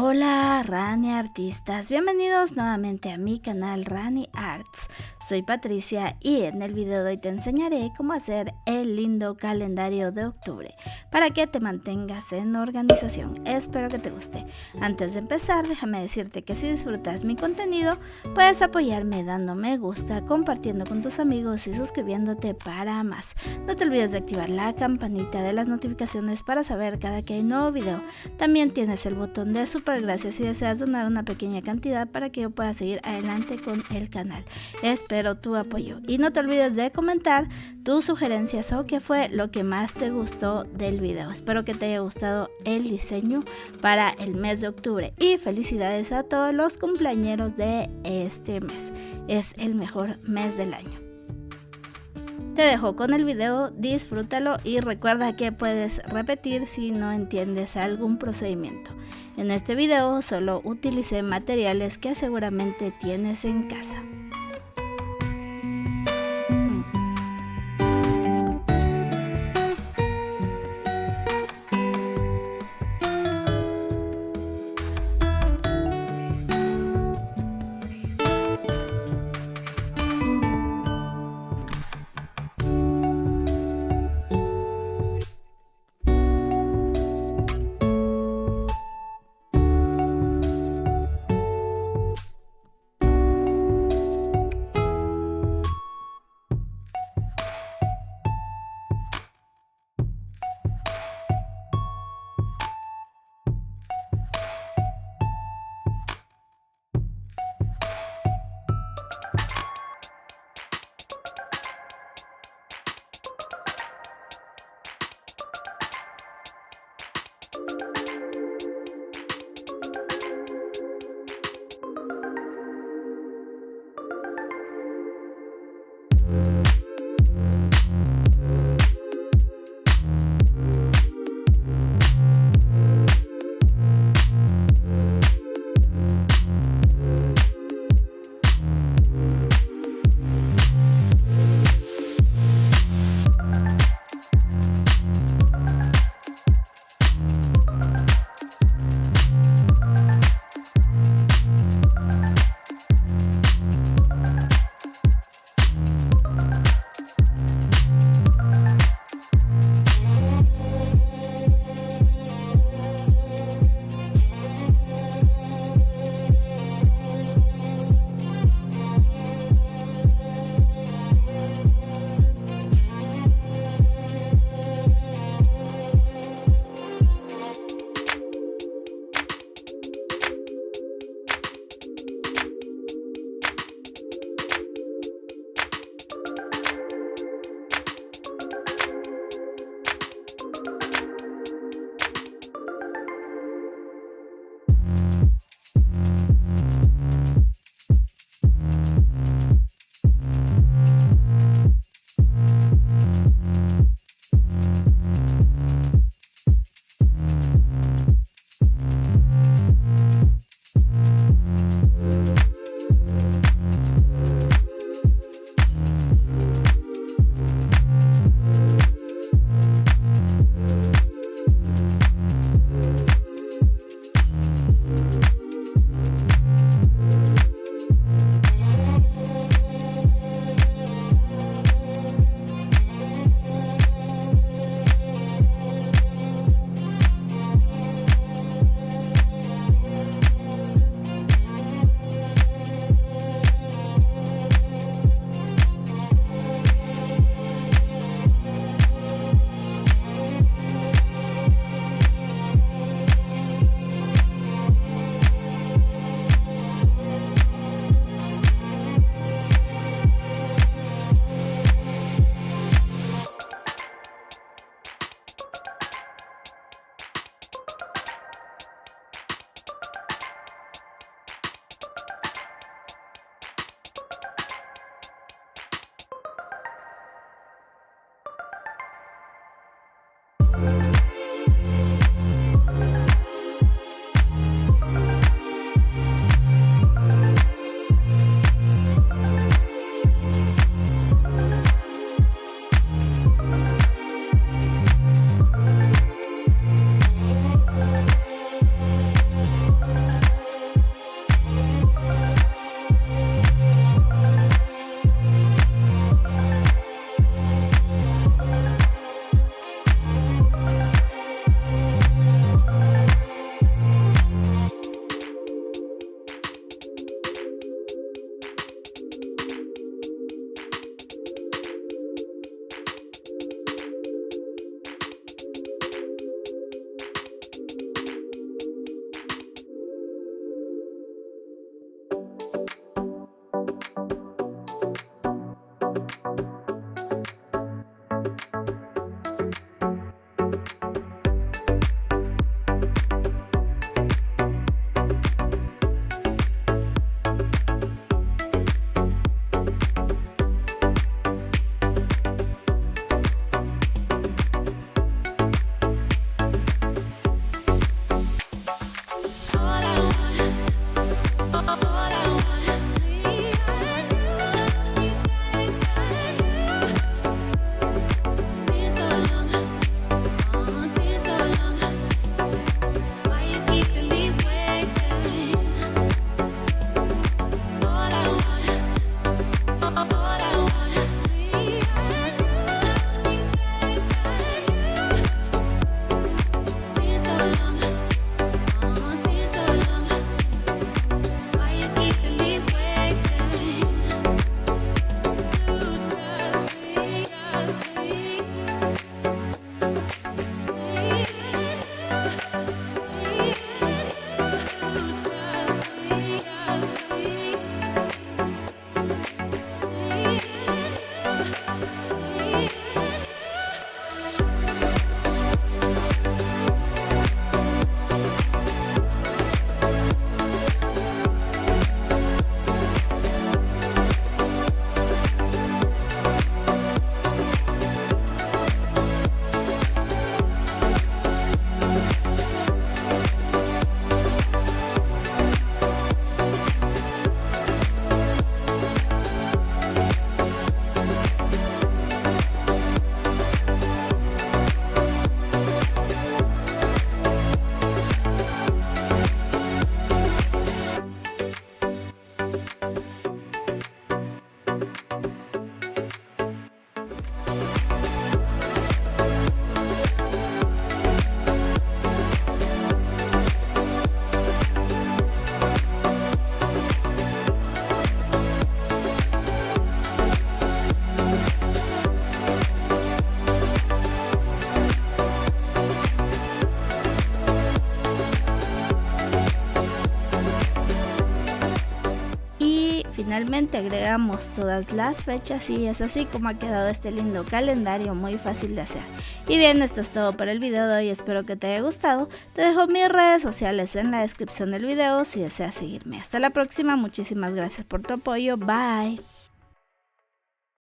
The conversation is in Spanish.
Hola RaniArtistas, bienvenidos nuevamente a mi canal RaniArts. Soy Patricia y en el video de hoy te enseñaré cómo hacer el lindo calendario de octubre para que te mantengas en organización. Espero que te guste. Antes de empezar, déjame decirte que si disfrutas mi contenido, puedes apoyarme dando me gusta, compartiendo con tus amigos y suscribiéndote para más. No te olvides de activar la campanita de las notificaciones para saber cada que hay nuevo video. También tienes el botón de super gracias si deseas donar una pequeña cantidad para que yo pueda seguir adelante con el canal. Espero tu apoyo y no te olvides de comentar tus sugerencias o qué fue lo que más te gustó del video. Espero que te haya gustado el diseño para el mes de octubre y felicidades a todos los cumpleañeros de este mes. Es el mejor mes del año. Te dejo con el video, disfrútalo y recuerda que puedes repetir si no entiendes algún procedimiento. En este video solo utilicé materiales que seguramente tienes en casa. Finalmente agregamos todas las fechas y es así como ha quedado este lindo calendario muy fácil de hacer. Y bien, esto es todo por el video de hoy, espero que te haya gustado. Te dejo mis redes sociales en la descripción del video si deseas seguirme. Hasta la próxima, muchísimas gracias por tu apoyo, bye.